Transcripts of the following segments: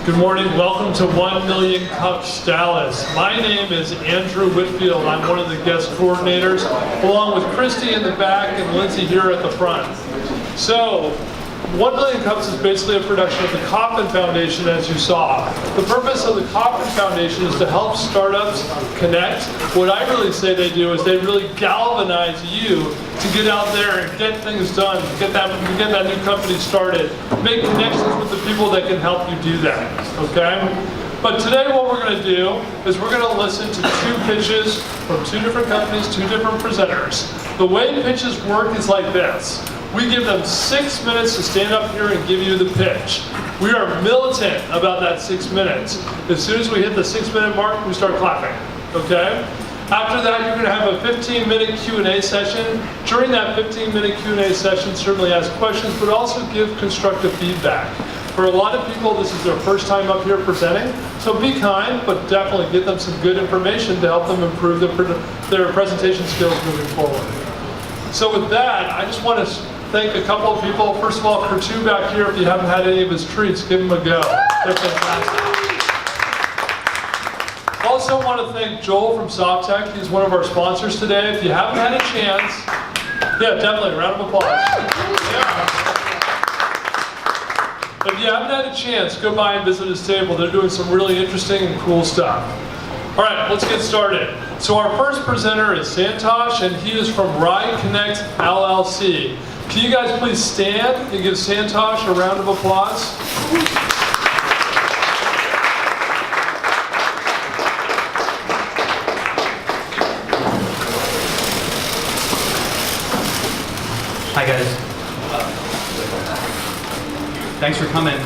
Good morning, welcome to 1 Million Cups Dallas. My name is Andrew Whitfield. I'm one of the guest coordinators, along with Christy in the back and Lindsay here at the front. So, 1 Million Cups is basically a production of the Kauffman Foundation, as you saw. The purpose of the Kauffman Foundation is to help startups connect. What I really say they do is they really galvanize you to get out there and get things done, get that new company started, make connections with the people that can help you do that, okay? But today what we're going to do is we're going to listen to two pitches from two different companies, two different presenters. The way pitches work is like this. We give them 6 minutes to stand up here and give you the pitch. We are militant about that 6 minutes. As soon as we hit the 6-minute mark, we start clapping, okay? After that, you're going to have a 15-minute Q&A session. During that 15-minute Q&A session, certainly ask questions, but also give constructive feedback. For a lot of people, this is their first time up here presenting, so be kind, but definitely give them some good information to help them improve their presentation skills moving forward. So with that, I just want to thank a couple of people. First of all, Kurtu back here, if you haven't had any of his treats, give him a go. They're fantastic. Also want to thank Joel from Softtech. He's one of our sponsors today. If you haven't had a chance, yeah, definitely, a round of applause. Yeah. If you haven't had a chance, go by and visit his table. They're doing some really interesting and cool stuff. All right, let's get started. So our first presenter is Santosh, and he is from Ride Connect LLC. Can you guys please stand and give Santosh a round of applause? Hi guys. Thanks for coming.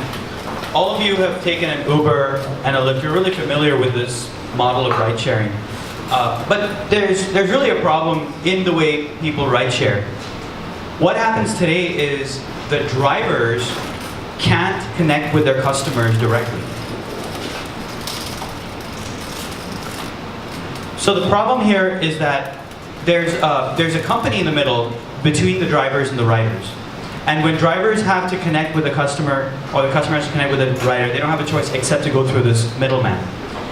All of you have taken an Uber and a Lyft. You're really familiar with this model of ride sharing. But there's really a problem in the way people ride share. What happens today is the drivers can't connect with their customers directly. So the problem here is that there's a company in the middle between the drivers and the riders. And when drivers have to connect with a customer, or the customer has to connect with a rider, they don't have a choice except to go through this middleman.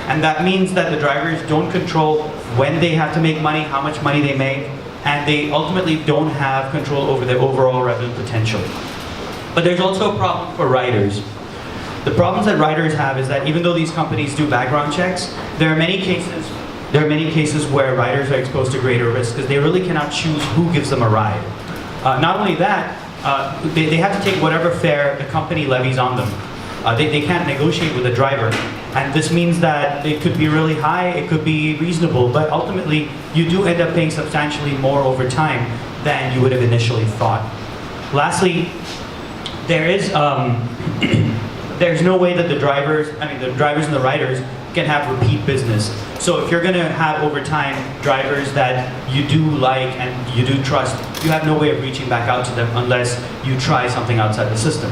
And that means that the drivers don't control when they have to make money, how much money they make, and they ultimately don't have control over their overall revenue potential. But there's also a problem for riders. The problems that riders have is that even though these companies do background checks, there are many cases where riders are exposed to greater risk because they really cannot choose who gives them a ride. Not only that, they have to take whatever fare the company levies on them. They can't negotiate with the driver. And this means that it could be really high, it could be reasonable, but ultimately you do end up paying substantially more over time than you would have initially thought. Lastly, there's no way that the drivers and the riders can have repeat business. So if you're going to have over time drivers that you do like and you do trust, you have no way of reaching back out to them unless you try something outside the system.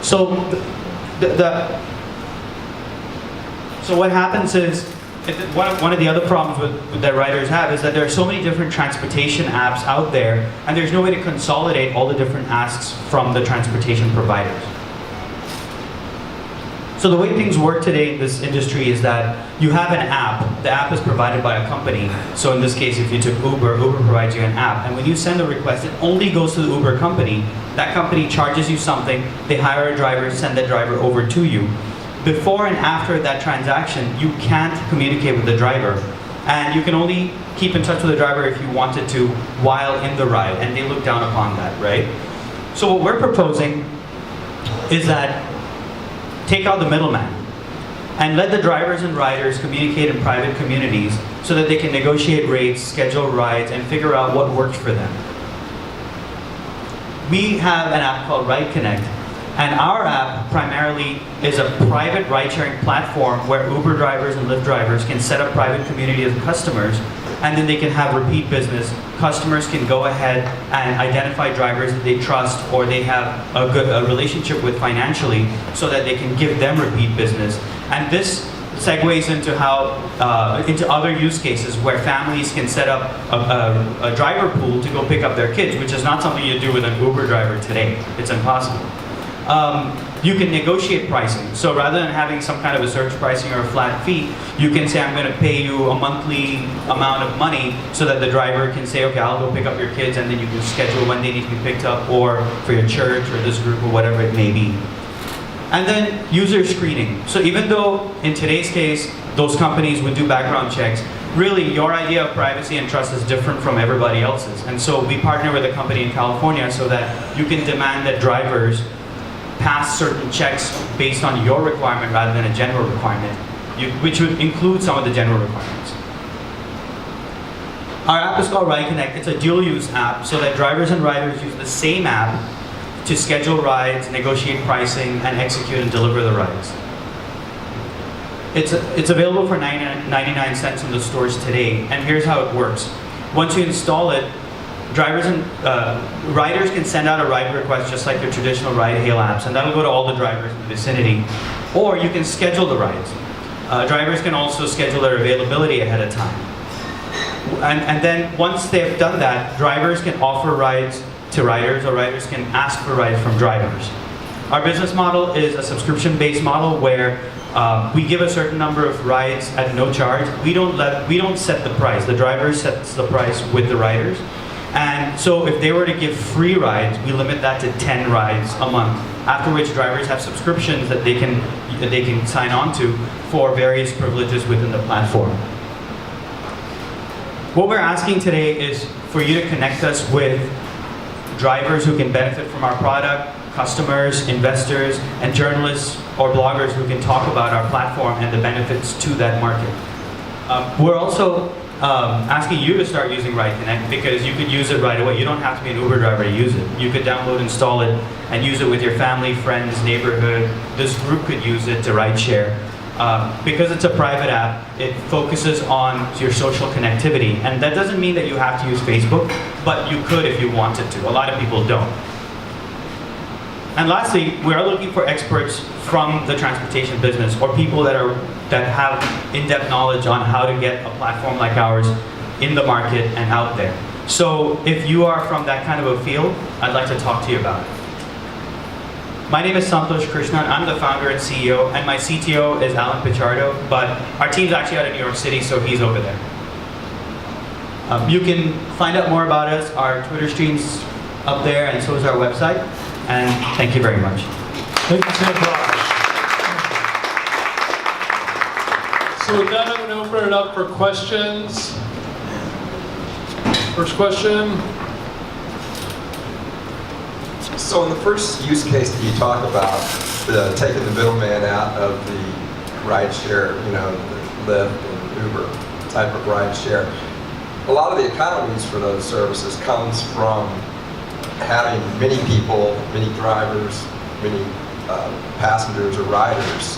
So so what happens is, one of the other problems that riders have is that there are so many different transportation apps out there, and there's no way to consolidate all the different asks from the transportation providers. So the way things work today in this industry is that you have an app. The app is provided by a company. So in this case, if you took Uber, Uber provides you an app. And when you send a request, it only goes to the Uber company. That company charges you something. They hire a driver, send that driver over to you. Before and after that transaction, you can't communicate with the driver. And you can only keep in touch with the driver if you wanted to while in the ride. And they look down upon that, right? So what we're proposing is that take out the middleman and let the drivers and riders communicate in private communities so that they can negotiate rates, schedule rides, and figure out what works for them. We have an app called Ride Connect, and our app primarily is a private ride-sharing platform where Uber drivers and Lyft drivers can set up private communities of customers, and then they can have repeat business. Customers can go ahead and identify drivers that they trust or they have a relationship with financially so that they can give them repeat business. And this segues into into other use cases where families can set up a driver pool to go pick up their kids, which is not something you do with an Uber driver today. It's impossible. you can negotiate pricing. So rather than having some kind of a surge pricing or a flat fee, you can say, I'm going to pay you a monthly amount of money so that the driver can say, okay, I'll go pick up your kids, and then you can schedule when they need to be picked up, or for your church or this group or whatever it may be. And then user screening. So even though in today's case, those companies would do background checks, really your idea of privacy and trust is different from everybody else's. And so we partner with a company in California so that you can demand that drivers pass certain checks based on your requirement rather than a general requirement, which would include some of the general requirements. Our app is called Ride Connect. It's a dual-use app so that drivers and riders use the same app to schedule rides, negotiate pricing, and execute and deliver the rides. It's available for 99 cents in the stores today, and here's how it works. Once you install it, drivers and riders can send out a ride request just like your traditional ride-hail apps, and that'll go to all the drivers in the vicinity. Or you can schedule the rides. Drivers can also schedule their availability ahead of time. And then once they've done that, drivers can offer rides to riders, or riders can ask for rides from drivers. Our business model is a subscription-based model where we give a certain number of rides at no charge. We don't set the price. The driver sets the price with the riders. And so if they were to give free rides, we limit that to 10 rides a month. After which drivers have subscriptions that they can sign on to for various privileges within the platform. What we're asking today is for you to connect us with drivers who can benefit from our product, customers, investors, and journalists or bloggers who can talk about our platform and the benefits to that market. We're also asking you to start using Ride Connect because you could use it right away. You don't have to be an Uber driver to use it. You could download, install it, and use it with your family, friends, neighborhood. This group could use it to ride share. Because it's a private app, it focuses on your social connectivity. And that doesn't mean that you have to use Facebook, but you could if you wanted to. A lot of people don't. And lastly, we are looking for experts from the transportation business or people that have in-depth knowledge on how to get a platform like ours in the market and out there. So if you are from that kind of a field, I'd like to talk to you about it. My name is Santosh Krishnan. I'm the founder and CEO, and my CTO is Alan Pichardo, but our team's actually out of New York City, so he's over there. You can find out more about us. Our Twitter stream's up there, and so is our website. And thank you very much. Thank you, Santosh. So with that, I'm going to open it up for questions. First question. So in the first use case that you talk about, taking the middleman out of the ride share, the Lyft and Uber type of ride share, a lot of the economies for those services comes from having many people, many drivers, many passengers or riders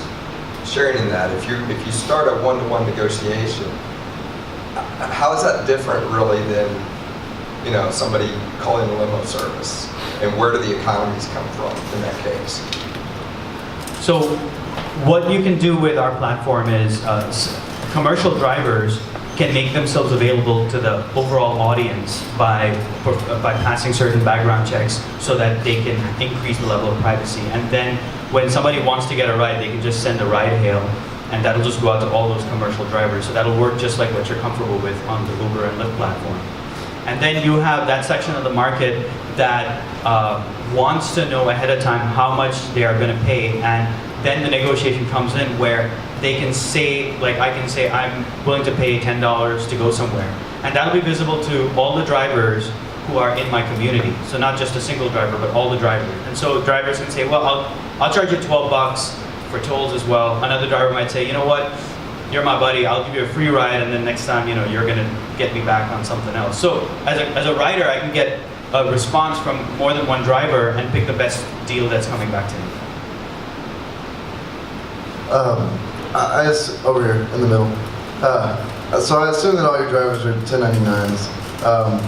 sharing in that. If you start a one-to-one negotiation, how is that different really than somebody calling a limo service? And where do the economies come from in that case? So what you can do with our platform is commercial drivers can make themselves available to the overall audience by passing certain background checks so that they can increase the level of privacy. And then when somebody wants to get a ride, they can just send a ride hail, and that'll just go out to all those commercial drivers. So that'll work just like what you're comfortable with on the Uber and Lyft platform. And then you have that section of the market that wants to know ahead of time how much they are going to pay, and then the negotiation comes in where they can say, like I can say, I'm willing to pay $10 to go somewhere. And that'll be visible to all the drivers who are in my community. So not just a single driver, but all the drivers. And so drivers can say, well, I'll charge you $12 for tolls as well. Another driver might say, you know what? You're my buddy, I'll give you a free ride, and then next time, you're gonna get me back on something else. So as a rider, I can get a response from more than one driver and pick the best deal that's coming back to me. Over here in the middle. So I assume that all your drivers are 1099s.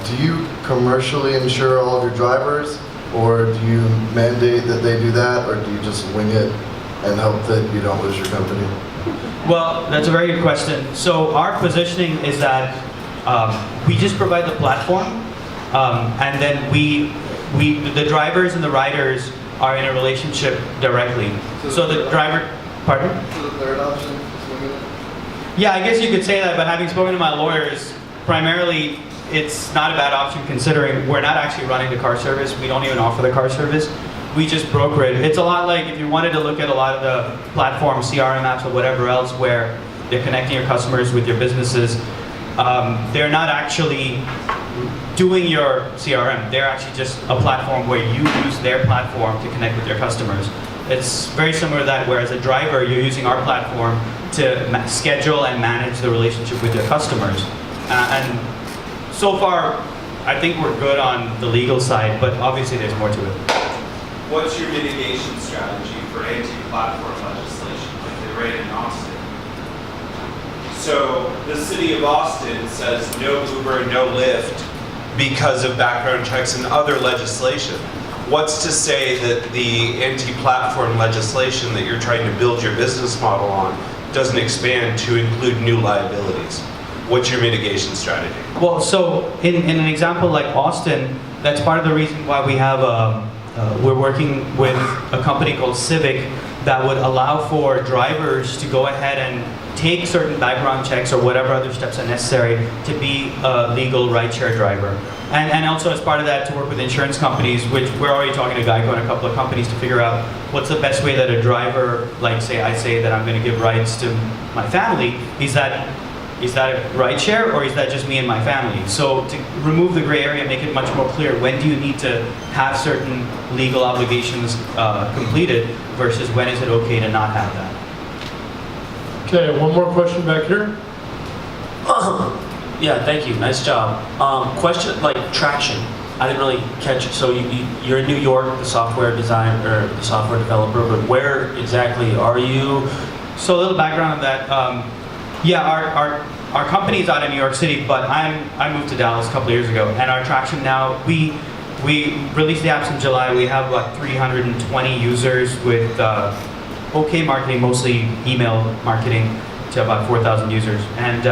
Do you commercially insure all of your drivers, or do you mandate that they do that, or do you just wing it and hope that you don't lose your company? Well, that's a very good question. So our positioning is that we just provide the platform, and then the drivers and the riders are in a relationship directly. So the driver, pardon? So the third option is limited? Yeah, I guess you could say that, but having spoken to my lawyers, primarily it's not a bad option considering we're not actually running the car service. We don't even offer the car service. We just broker it. It's a lot like if you wanted to look at a lot of the platforms, CRM apps or whatever else where they're connecting your customers with your businesses, they're not actually doing your CRM. They're actually just a platform where you use their platform to connect with your customers. It's very similar to that, where as a driver, you're using our platform to schedule and manage the relationship with your customers. And so far, I think we're good on the legal side, but obviously there's more to it. What's your mitigation strategy for anti-platform legislation like they ran in Austin? So the city of Austin says no Uber, no Lyft because of background checks and other legislation. What's to say that the anti-platform legislation that you're trying to build your business model on doesn't expand to include new liabilities? What's your mitigation strategy? Well, so in an example like Austin, that's part of the reason why we have we're working with a company called Civic that would allow for drivers to go ahead and take certain background checks or whatever other steps are necessary to be a legal rideshare driver. And also as part of that to work with insurance companies, which we're already talking to Geico and a couple of companies to figure out what's the best way that a driver, like say I say that I'm going to give rides to my family, is that a rideshare or is that just me and my family? So to remove the gray area, make it much more clear, when do you need to have certain legal obligations completed versus when is it okay to not have that? Okay, one more question back here. Yeah, thank you. Nice job. Question like traction. I didn't really catch it. So you're in New York, the software design or the software developer, but where exactly are you? So a little background on that. Our company's out in New York City, but I moved to Dallas a couple of years ago, and our traction now, we released the apps in July. We have about 320 users with okay marketing, mostly email marketing, to about 4,000 users. And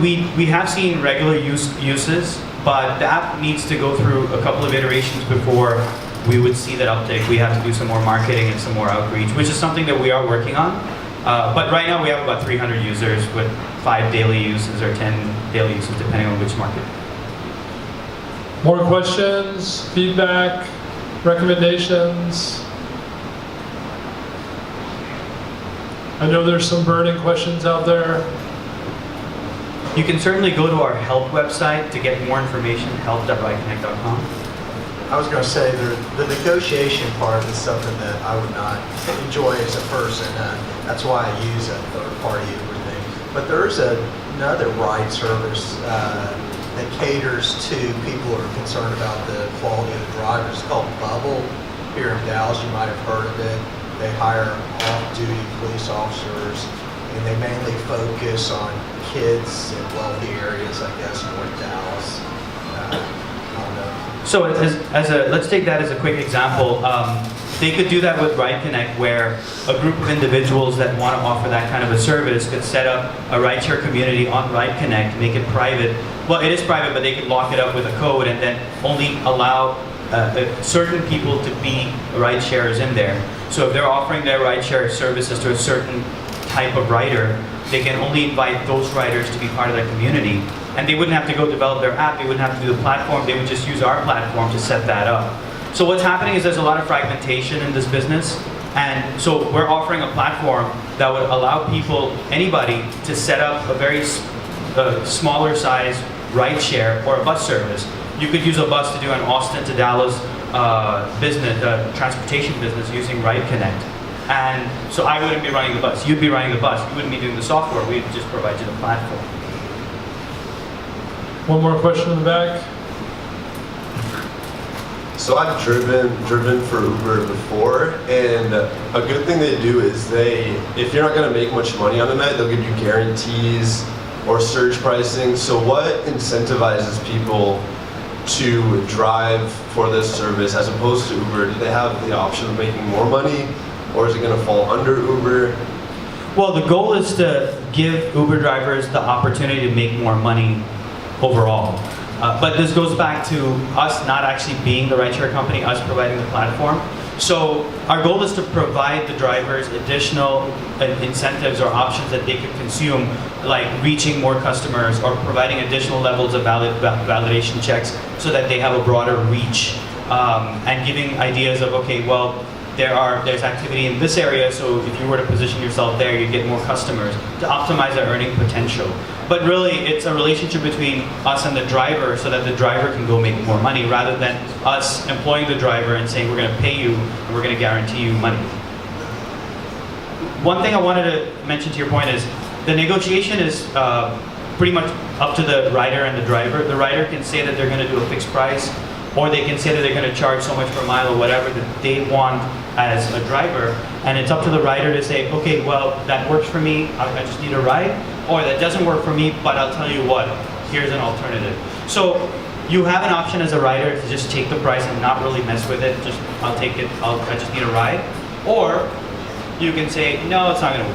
we have seen regular uses, but the app needs to go through a couple of iterations before we would see that uptake. We have to do some more marketing and some more outreach, which is something that we are working on. But right now we have about 300 users with 5 daily uses or 10 daily uses, depending on which market. More questions, feedback, recommendations? I know there's some burning questions out there. You can certainly go to our help website to get more information, help.rideconnect.com. I was going to say the negotiation part is something that I would not enjoy as a person. That's why I use a third-party Uber thing. But there is another ride service that caters to people who are concerned about the quality of the drivers. It's called Bubble here in Dallas. You might have heard of it. They hire off-duty police officers, and they mainly focus on kids in wealthy areas, I guess, North Dallas. I don't know. So let's take that as a quick example. They could do that with Ride Connect, where a group of individuals that want to offer that kind of a service could set up a rideshare community on Ride Connect, make it private. Well, it is private, but they could lock it up with a code and then only allow certain people to be ride sharers in there. So if they're offering their rideshare services to a certain type of rider, they can only invite those riders to be part of their community. And they wouldn't have to go develop their app, they wouldn't have to do the platform, they would just use our platform to set that up. So what's happening is there's a lot of fragmentation in this business. And so we're offering a platform that would allow people, anybody, to set up a very smaller size rideshare or a bus service. You could use a bus to do an Austin to Dallas transportation business using Ride Connect. And so I wouldn't be running the bus, you'd be running the bus, you wouldn't be doing the software, we'd just provide you the platform. One more question in the back. So I've driven for Uber before, and a good thing they do is if you're not going to make much money on a night, they'll give you guarantees or surge pricing. So what incentivizes people to drive for this service as opposed to Uber? Do they have the option of making more money, or is it going to fall under Uber? Well, the goal is to give Uber drivers the opportunity to make more money overall. But this goes back to us not actually being the rideshare company, us providing the platform. So our goal is to provide the drivers additional incentives or options that they could consume, like reaching more customers or providing additional levels of validation checks so that they have a broader reach, and giving ideas of, okay, well, there's activity in this area, so if you were to position yourself there, you get more customers to optimize their earning potential. But really, it's a relationship between us and the driver so that the driver can go make more money rather than us employing the driver and saying, we're going to pay you and we're going to guarantee you money. One thing I wanted to mention to your point is the negotiation is pretty much up to the rider and the driver. The rider can say that they're going to do a fixed price, or they can say that they're going to charge so much per mile or whatever that they want as a driver, and it's up to the rider to say, okay, well, that works for me, I just need a ride, or that doesn't work for me, but I'll tell you what, here's an alternative. So you have an option as a rider to just take the price and not really mess with it, just I'll take it, I just need a ride, or you can say, no, it's not going to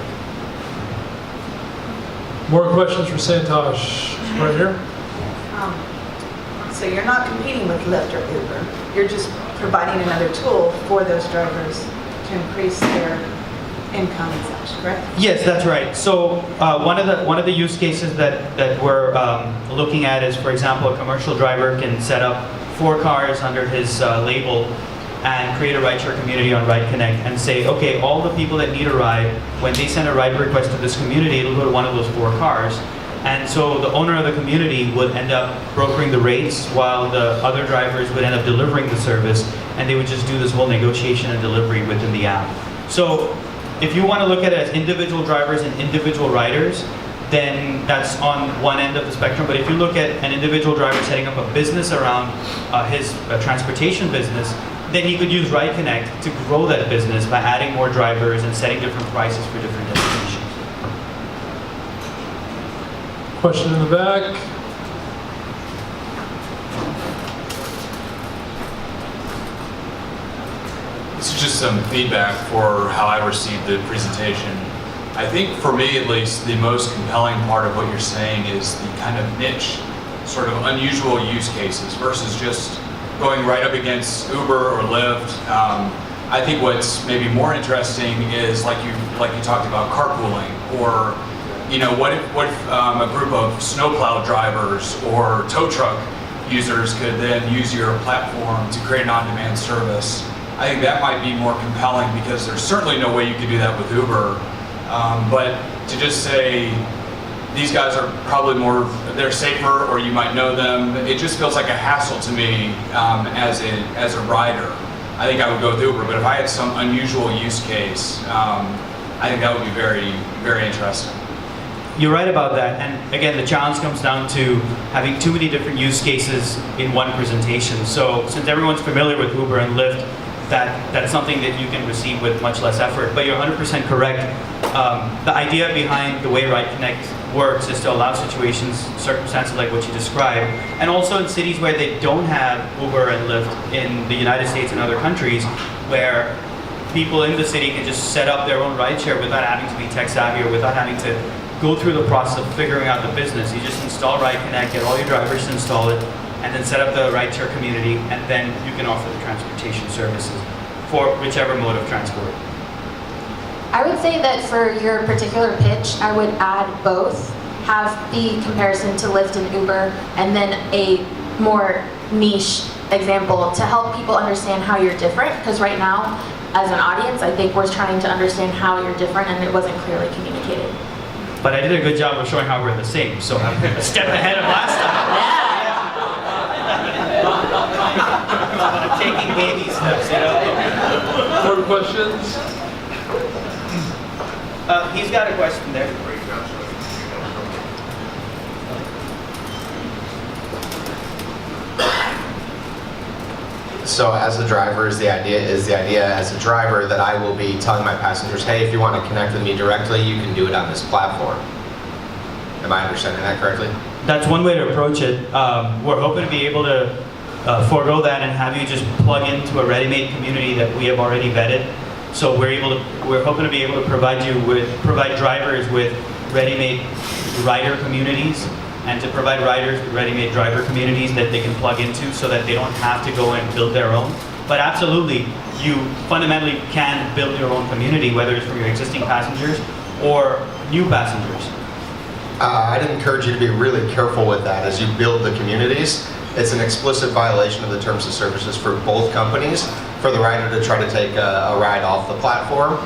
work. More questions for Santosh, right here. So you're not competing with Lyft or Uber. You're just providing another tool for those drivers to increase their income and such, correct? Yes, that's right. So one of the use cases that we're looking at is, for example, a commercial driver can set up 4 cars under his label and create a rideshare community on Ride Connect and say, okay, all the people that need a ride, when they send a ride request to this community, it'll go to one of those 4 cars. And so the owner of the community would end up brokering the rates while the other drivers would end up delivering the service, and they would just do this whole negotiation and delivery within the app. So if you want to look at it as individual drivers and individual riders, then that's on one end of the spectrum. But if you look at an individual driver setting up a business around his transportation business, then he could use Ride Connect to grow that business by adding more drivers and setting different prices for different destinations. Question in the back. This is just some feedback for how I received the presentation. I think for me at least, the most compelling part of what you're saying is the kind of niche, sort of unusual use cases versus just going right up against Uber or Lyft. I think what's maybe more interesting is like you talked about carpooling, or what if a group of snowplow drivers or tow truck users could then use your platform to create an on-demand service. I think that might be more compelling because there's certainly no way you could do that with Uber. But to just say, these guys are probably they're safer, or you might know them, it just feels like a hassle to me as a rider. I think I would go with Uber, but if I had some unusual use case, I think that would be very, very interesting. You're right about that, and again, the challenge comes down to having too many different use cases in one presentation. So since everyone's familiar with Uber and Lyft, that's something that you can receive with much less effort. But you're 100% correct. The idea behind the way Ride Connect works is to allow circumstances like what you described, and also in cities where they don't have Uber and Lyft in the United States and other countries, where people in the city can just set up their own rideshare without having to be tech savvy or without having to go through the process of figuring out the business. You just install Ride Connect, get all your drivers to install it, and then set up the rideshare community, and then you can offer the transportation services for whichever mode of transport. I would say that for your particular pitch, I would add both. Have the comparison to Lyft and Uber, and then a more niche example to help people understand how you're different. Because right now, as an audience, I think we're trying to understand how you're different, and it wasn't clearly communicated. But I did a good job of showing how we're the same, so I'm a step ahead of last time. Taking baby steps, More questions? He's got a question there. So as a driver, the idea as a driver that I will be telling my passengers, hey, if you want to connect with me directly, you can do it on this platform. Am I understanding that correctly? That's one way to approach it. We're hoping to be able to forego that and have you just plug into a ready-made community that we have already vetted. So we're hoping to be able to provide drivers with ready-made rider communities and to provide riders with ready-made driver communities that they can plug into so that they don't have to go and build their own. But absolutely, you fundamentally can build your own community, whether it's from your existing passengers or new passengers. I'd encourage you to be really careful with that as you build the communities. It's an explicit violation of the terms of services for both companies for the rider to try to take a ride off the platform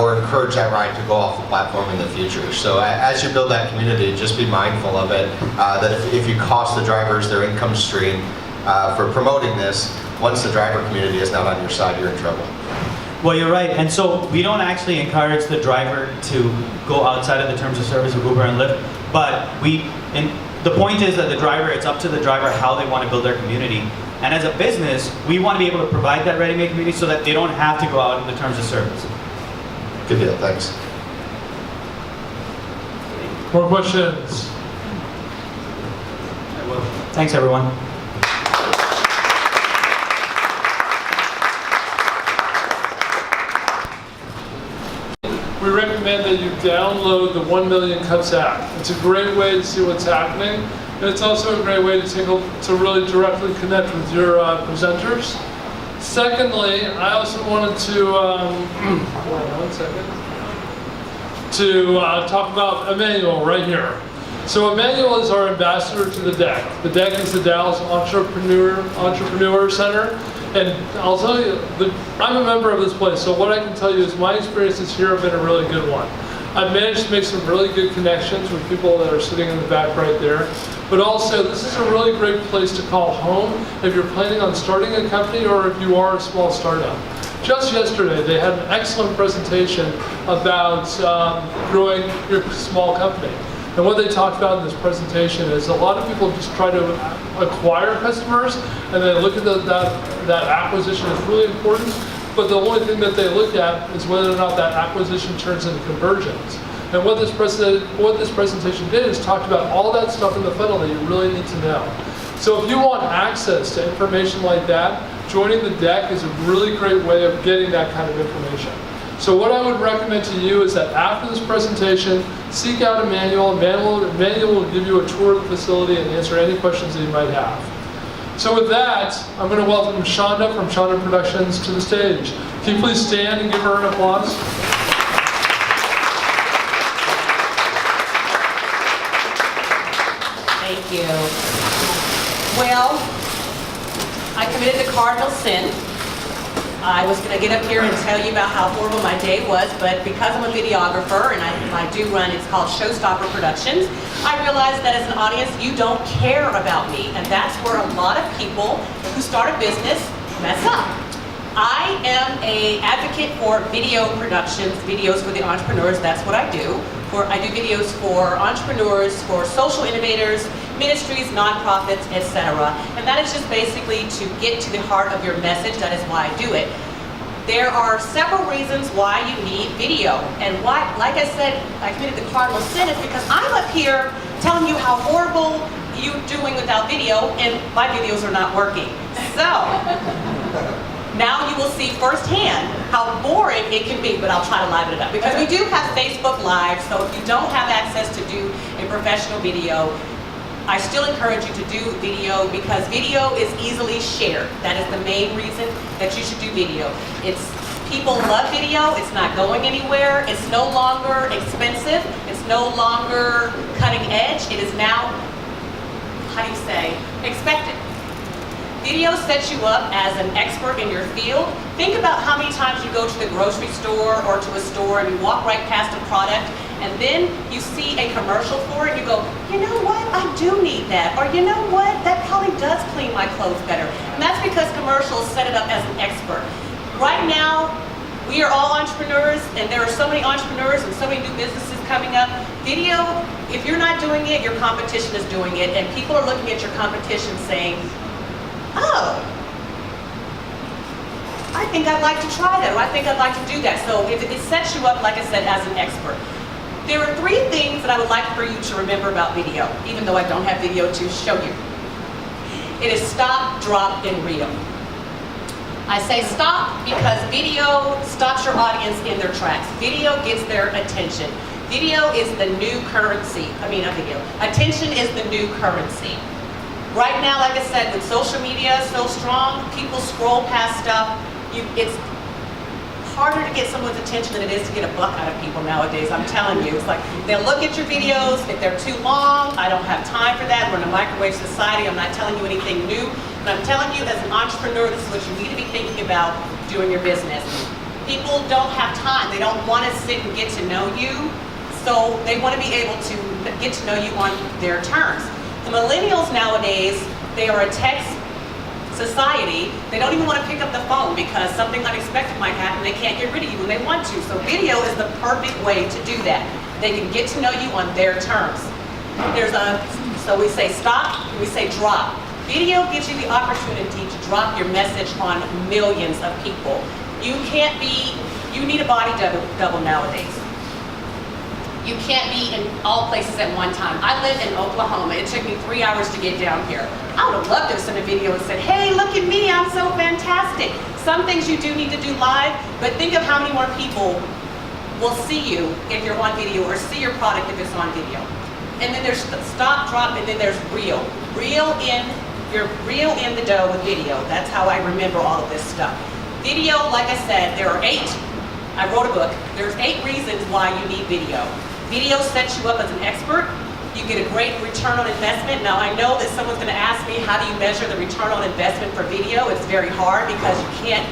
or encourage that ride to go off the platform in the future. So as you build that community, just be mindful of it, that if you cost the drivers their income stream for promoting this, once the driver community is not on your side, you're in trouble. Well, you're right. And so we don't actually encourage the driver to go outside of the terms of service of Uber and Lyft, but the point is that it's up to the driver how they want to build their community. And as a business, we want to be able to provide that ready-made community so that they don't have to go out in the terms of service. Good deal, thanks. More questions? Thanks, everyone. We recommend that you download the 1 Million Cuts app. It's a great way to see what's happening, and it's also a great way to really directly connect with your presenters. Secondly, I also wanted to hold on 1 second, to talk about Emmanuel right here. So Emmanuel is our ambassador to the DEC. The DEC is the Dallas Entrepreneur Center. And I'll tell you, I'm a member of this place, so what I can tell you is my experiences here have been a really good one. I've managed to make some really good connections with people that are sitting in the back right there. But also, this is a really great place to call home if you're planning on starting a company or if you are a small startup. Just yesterday, they had an excellent presentation about growing your small company. And what they talked about in this presentation is a lot of people just try to acquire customers, and they look at that acquisition is really important, but the only thing that they look at is whether or not that acquisition turns into conversions. And what this presentation did is talked about all that stuff in the funnel that you really need to know. So if you want access to information like that, joining the DEC is a really great way of getting that kind of information. So what I would recommend to you is that after this presentation, seek out Emmanuel. Emmanuel will give you a tour of the facility and answer any questions that you might have. So with that, I'm going to welcome Shonda from Shonda Productions to the stage. Can you please stand and give her an applause? Thank you. Well, I committed the cardinal sin. I was going to get up here and tell you about how horrible my day was, but because I'm a videographer and I do run, it's called Showstopper Productions, I realized that as an audience, you don't care about me, and that's where a lot of people who start a business mess up. I am an advocate for video productions, videos for the entrepreneurs. That's what I do. I do videos for entrepreneurs, for social innovators, ministries, nonprofits, etc. And that is just basically to get to the heart of your message. That is why I do it. There are several reasons why you need video. And why, like I said, I committed the cardinal sin is because I'm up here telling you how horrible you're doing without video, and my videos are not working. So now you will see firsthand how boring it can be, but I'll try to liven it up. Because we do have Facebook Live, so if you don't have access to do a professional video, I still encourage you to do video because video is easily shared. That is the main reason that you should do video. People love video, it's not going anywhere, it's no longer expensive, it's no longer cutting edge, it is now, how do you say, expected. Video sets you up as an expert in your field. Think about how many times you go to the grocery store or to a store and you walk right past a product and then you see a commercial for it and you go, you know what, I do need that. Or you know what, that probably does clean my clothes better. And that's because commercials set it up as an expert. Right now, we are all entrepreneurs and there are so many entrepreneurs and so many new businesses coming up. Video, if you're not doing it, your competition is doing it. And people are looking at your competition saying, oh, I think I'd like to try that, or I think I'd like to do that. So it sets you up, like I said, as an expert. There are 3 things that I would like for you to remember about video, even though I don't have video to show you. It is stop, drop, and reel. I say stop because video stops your audience in their tracks. Video gets their attention. Video is the new currency. I mean, not video. Attention is the new currency. Right now, like I said, with social media so strong, people scroll past stuff. It's harder to get someone's attention than it is to get a buck out of people nowadays. I'm telling you, it's like they'll look at your videos. If they're too long, I don't have time for that. We're in a microwave society. I'm not telling you anything new. But I'm telling you, as an entrepreneur, this is what you need to be thinking about doing your business. People don't have time. They don't want to sit and get to know you. So they want to be able to get to know you on their terms. The millennials nowadays, they are a text society. They don't even want to pick up the phone because something unexpected might happen. They can't get rid of you when they want to. So video is the perfect way to do that. They can get to know you on their terms. So we say stop, and we say drop. Video gives you the opportunity to drop your message on millions of people. You need a body double nowadays. You can't be in all places at one time. I live in Oklahoma. It took me 3 hours to get down here. I would have loved to have sent a video and said, hey, look at me, I'm so fantastic. Some things you do need to do live, but think of how many more people will see you if you're on video or see your product if it's on video. And then there's stop, drop, and then there's reel. You're real in the dough with video. That's how I remember all of this stuff. Video, like I said, there are 8. I wrote a book. There's 8 reasons why you need video. Video sets you up as an expert. You get a great return on investment. Now I know that someone's going to ask me, how do you measure the return on investment for video? It's very hard because you can't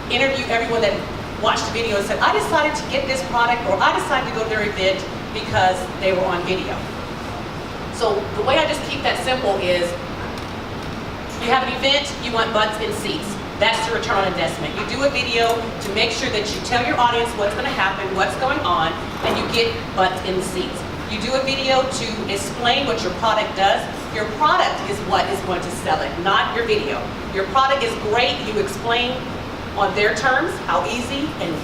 interview everyone that watched the video and said, I decided to get this product or I decided to go to their event because they were on video. So the way I just keep that simple is, you have an event, you want butts in seats. That's the return on investment. You do a video to make sure that you tell your audience what's going to happen, what's going on, and you get butts in the seats. You do a video to explain what your product does. Your product is what is going to sell it, not your video. Your product is great. You explain on their terms how easy and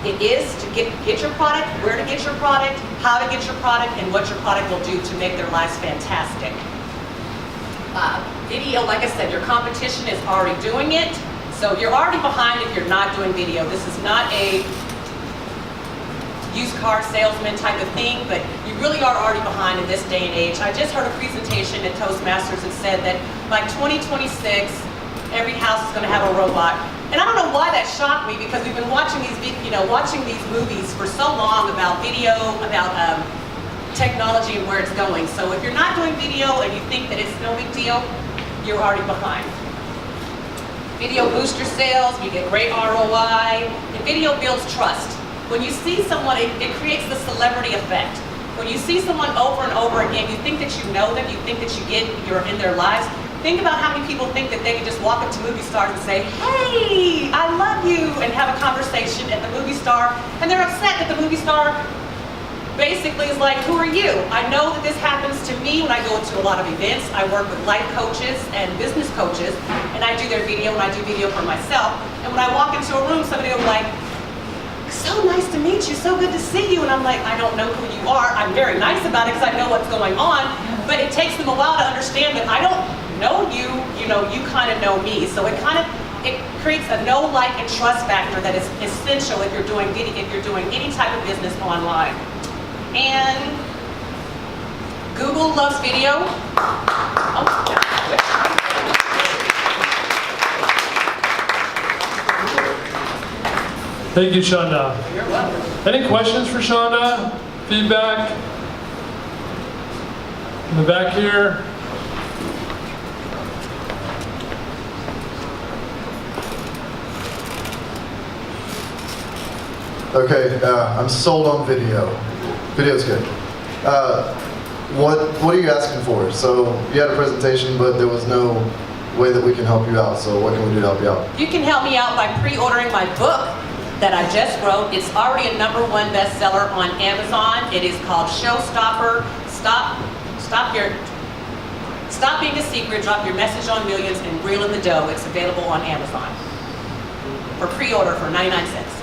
it is to get your product, where to get your product, how to get your product, and what your product will do to make their lives fantastic. Video, like I said, your competition is already doing it, so you're already behind if you're not doing video. This is not a used car salesman type of thing, but you really are already behind in this day and age. I just heard a presentation at Toastmasters that said that by 2026, every house is going to have a robot. And I don't know why that shocked me, because we've been watching these movies for so long about video, about technology and where it's going. So if you're not doing video and you think that it's no big deal, you're already behind. Video boosts your sales, you get great ROI, and video builds trust. When you see someone, it creates the celebrity effect. When you see someone over and over again, you think that you know them, you think that you're in their lives. Think about how many people think that they can just walk up to movie stars and say, hey, I love you, and have a conversation at the movie star, and they're upset that the movie star basically is like, who are you? I know that this happens to me when I go to a lot of events. I work with life coaches and business coaches, and I do their video, and I do video for myself. And when I walk into a room, somebody will be like, so nice to meet you, so good to see you. And I'm like, I don't know who you are. I'm very nice about it because I know what's going on, but it takes them a while to understand that I don't know you, you kind of know me. So it creates a know, like, and trust factor that is essential if you're doing any type of business online. And Google loves video. Thank you, Shonda. You're welcome. Any questions for Shonda? Feedback? In the back here? Okay, I'm sold on video. Video's good. What are you asking for? So you had a presentation, but there was no way that we can help you out. So what can we do to help you out? You can help me out by pre-ordering my book that I just wrote. It's already a #1 bestseller on Amazon. It is called Showstopper. Stop being a secret, drop your message on millions, and reel in the dough. It's available on Amazon for pre-order for 99 cents.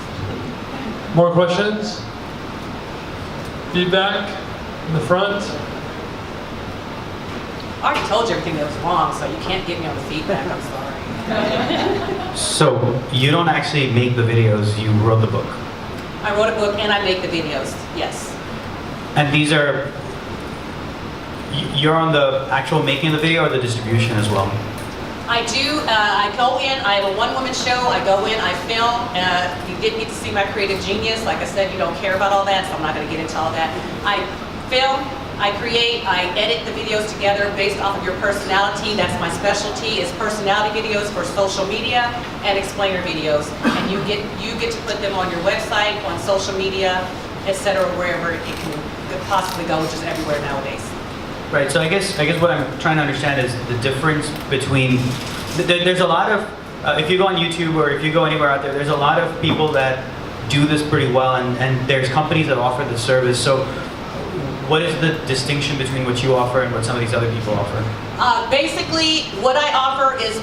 More questions? Feedback in the front? I already told you everything that was wrong, so you can't get me on the feedback. I'm sorry. So you don't actually make the videos, you wrote the book. I wrote a book and I make the videos, yes. And these are, you're on the actual making of the video or the distribution as well? I do. I go in. I have a one-woman show. I go in. I film. You didn't get to see my creative genius. Like I said, you don't care about all that, so I'm not going to get into all that. I film. I create. I edit the videos together based off of your personality. That's my specialty. Is personality videos for social media and explainer videos. And you get to put them on your website, on social media, etc., wherever it could possibly go, which is everywhere nowadays. Right, so I guess what I'm trying to understand is the difference between, there's a lot of, if you go on YouTube or if you go anywhere out there, there's a lot of people that do this pretty well, and there's companies that offer the service. So what is the distinction between what you offer and what some of these other people offer? Basically, what I offer is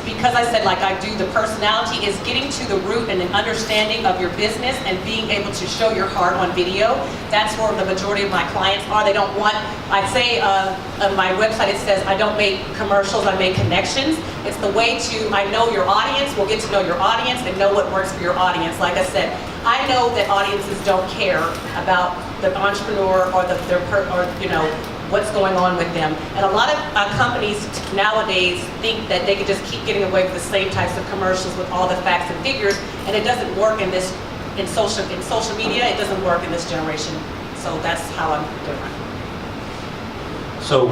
because I said, like, I do the personality, is getting to the root and an understanding of your business and being able to show your heart on video. That's where the majority of my clients are. They don't want, I'd say on my website it says, I don't make commercials, I make connections. It's the way to, I know your audience, we'll get to know your audience and know what works for your audience. Like I said, I know that audiences don't care about the entrepreneur or what's going on with them. And a lot of companies nowadays think that they can just keep getting away with the same types of commercials with all the facts and figures, and it doesn't work in social media. It doesn't work in this generation. So that's how I'm different. So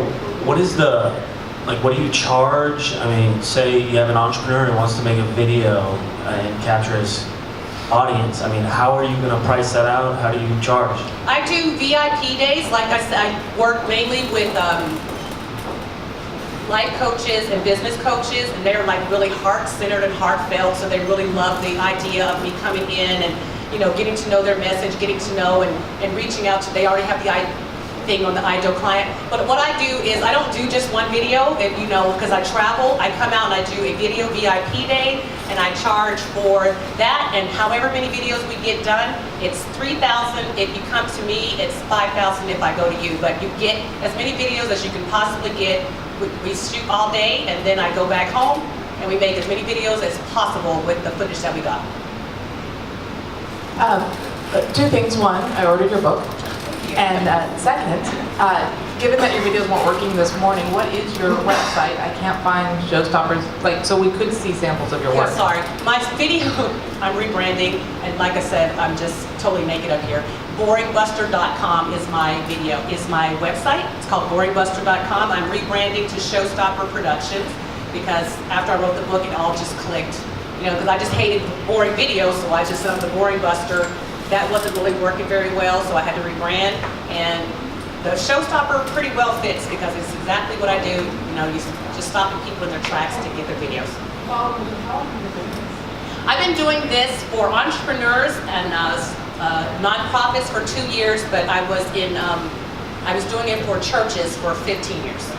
what is what do you charge? I mean, say you have an entrepreneur who wants to make a video and capture his audience. I mean, how are you going to price that out? How do you charge? I do VIP days. Like I said, I work mainly with life coaches and business coaches, and they're like really heart-centered and heartfelt, so they really love the idea of me coming in and, getting to know their message, getting to know and reaching out to, they already have the thing on the ideal client. But what I do is I don't do just one video, because I travel. I come out and I do a video VIP day, and I charge for that, and however many videos we get done, it's $3,000 if you come to me, it's $5,000 if I go to you. But you get as many videos as you can possibly get. We shoot all day, and then I go back home, and we make as many videos as possible with the footage that we got. Two things. One, I ordered your book. And second, given that your videos weren't working this morning, what is your website? I can't find Showstoppers, so we could see samples of your work. Yeah, sorry. My video, I'm rebranding, and like I said, I'm just totally naked up here. BoringBuster.com is my website. It's called BoringBuster.com. I'm rebranding to Showstopper Productions because after I wrote the book, it all just clicked. Because I just hated boring videos, so I just said the Boring Buster. That wasn't really working very well, so I had to rebrand. And the Showstopper pretty well fits because it's exactly what I do. You just stopping people in their tracks to get their videos. I've been doing this for entrepreneurs and nonprofits for 2 years, but I was doing it for churches for 15 years.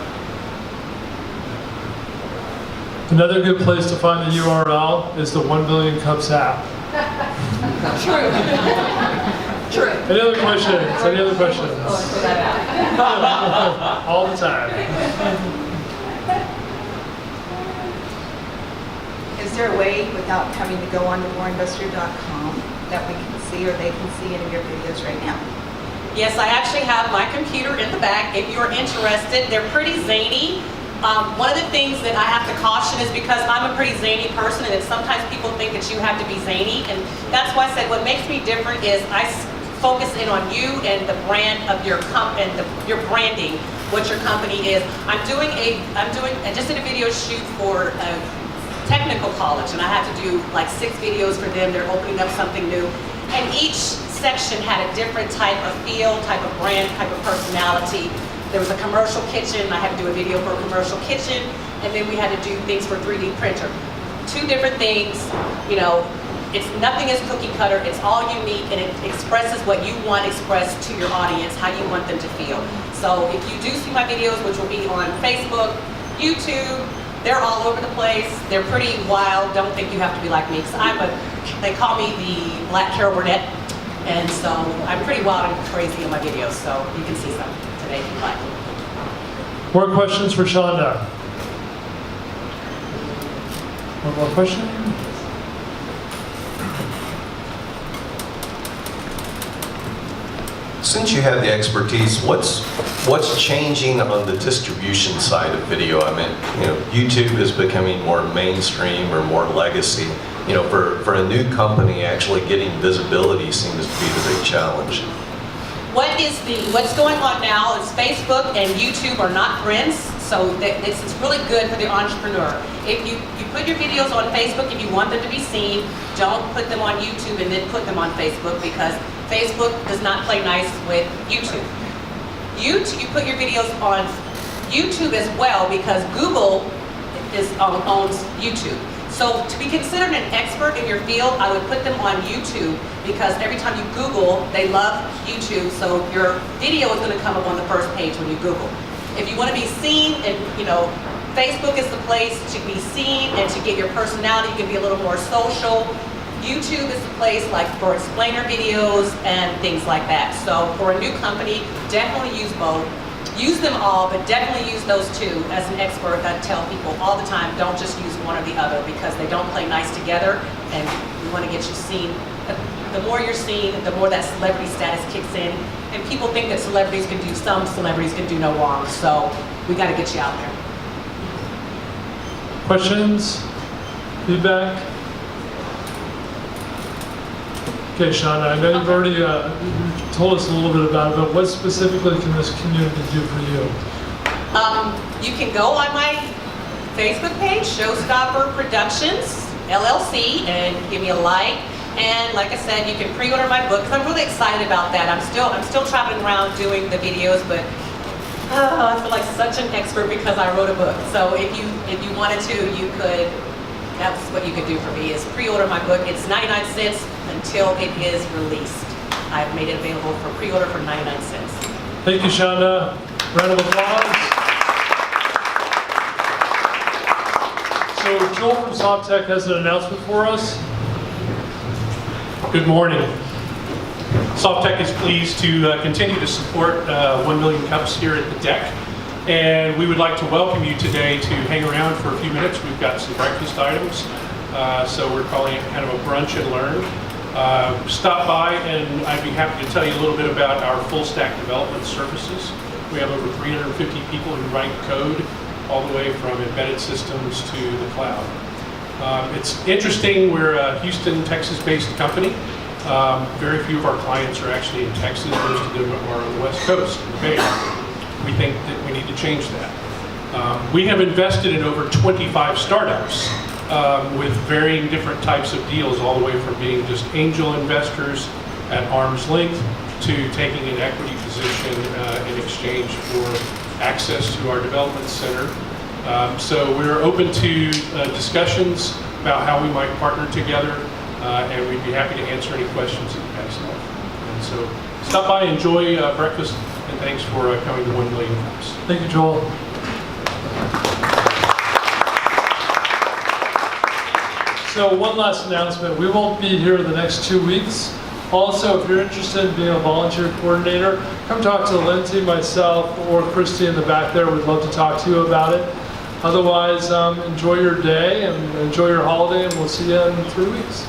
Another good place to find the URL is the 1 Billion Cups app. True. True. Any other questions? All the time. Is there a way, without having to go on to BoringBuster.com, that we can see or they can see any of your videos right now? Yes, I actually have my computer in the back. If you're interested, they're pretty zany. One of the things that I have to caution is because I'm a pretty zany person, and sometimes people think that you have to be zany, and that's why I said what makes me different is I focus in on you and the brand of your company, your branding, what your company is. I just did a video shoot for a technical college, and I had to do like 6 videos for them. They're opening up something new, and each section had a different type of feel, type of brand, type of personality. There was a commercial kitchen. I had to do a video for a commercial kitchen, and then we had to do things for 3D printer. 2 different things. Nothing is cookie cutter. It's all unique, and it expresses what you want expressed to your audience, how you want them to feel. So if you do see my videos, which will be on Facebook, YouTube, they're all over the place. They're pretty wild. Don't think you have to be like me, because they call me the Black Carol Burnett, and so I'm pretty wild and crazy in my videos. So you can see some. More questions for Shonda? One more question? Since you have the expertise, what's changing on the distribution side of video? I mean, YouTube is becoming more mainstream or more legacy. For a new company, actually getting visibility seems to be the big challenge. What's going on now is Facebook and YouTube are not friends, so it's really good for the entrepreneur. If you put your videos on Facebook if you want them to be seen, don't put them on YouTube and then put them on Facebook, because Facebook does not play nice with YouTube. You put your videos on YouTube as well, because Google owns YouTube. So to be considered an expert in your field, I would put them on YouTube, because every time you Google, they love YouTube, so your video is going to come up on the first page when you Google. If you want to be seen, and Facebook is the place to be seen and to get your personality. You can be a little more social. YouTube is the place for explainer videos and things like that. So for a new company, definitely use both. Use them all, but definitely use those two. As an expert, I tell people all the time, don't just use one or the other, because they don't play nice together, and we want to get you seen. The more you're seen, the more that celebrity status kicks in, and people think that some celebrities can do no wrong, so we got to get you out there. Questions? Feedback? Okay, Shonda, I know you've already told us a little bit about it, but what specifically can this community do for you? You can go on my Facebook page, Showstopper Productions, LLC, and give me a like. And like I said, you can pre-order my book, because I'm really excited about that. I'm still traveling around doing the videos, but I feel like such an expert because I wrote a book. So if you wanted to, you could. That's what you could do for me, is pre-order my book. It's 99 cents until it is released. I've made it available for pre-order for 99 cents. Thank you, Shonda. Round of applause. So Joel from Softtech has an announcement for us. Good morning. Softtech is pleased to continue to support 1 Million Cups here at the deck. And we would like to welcome you today to hang around for a few minutes. We've got some breakfast items, so we're calling it kind of a brunch and learn. Stop by and I'd be happy to tell you a little bit about our full stack development services. We have over 350 people who write code all the way from embedded systems to the cloud. It's interesting, we're a Houston, Texas-based company. Very few of our clients are actually in Texas. Most of them are on the West Coast, in the Bay Area. We think that we need to change that. We have invested in over 25 startups with varying different types of deals, all the way from being just angel investors at arm's length to taking an equity position in exchange for access to our development center. So we're open to discussions about how we might partner together, and we'd be happy to answer any questions that you guys have. And so stop by, enjoy breakfast, and thanks for coming to 1 Million Cups. Thank you, Joel. So one last announcement. We won't be here the next 2 weeks. Also, if you're interested in being a volunteer coordinator, come talk to Lindsay, myself, or Christy in the back there. We'd love to talk to you about it. Otherwise, enjoy your day and enjoy your holiday, and we'll see you in 3 weeks.